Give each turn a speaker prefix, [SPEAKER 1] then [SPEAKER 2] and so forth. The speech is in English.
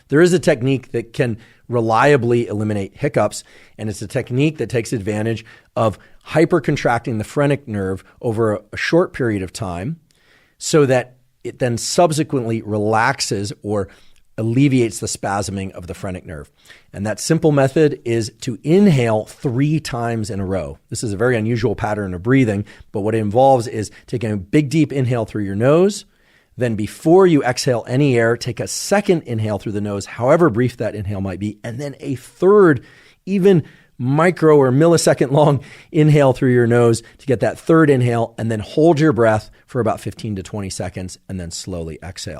[SPEAKER 1] There is a technique that can reliably eliminate hiccups, and it's a technique that takes advantage of hypercontracting the phrenic nerve over a short period of time so that it then subsequently relaxes or alleviates the spasming of the phrenic nerve. And that simple method is to inhale 3 times in a row. This is a very unusual pattern of breathing, but what it involves is taking a big deep inhale through your nose. Then before you exhale any air, take a second inhale through the nose, however brief that inhale might be, and then a third, even micro or millisecond long inhale through your nose to get that third inhale, and then hold your breath for about 15 to 20 seconds and then slowly exhale.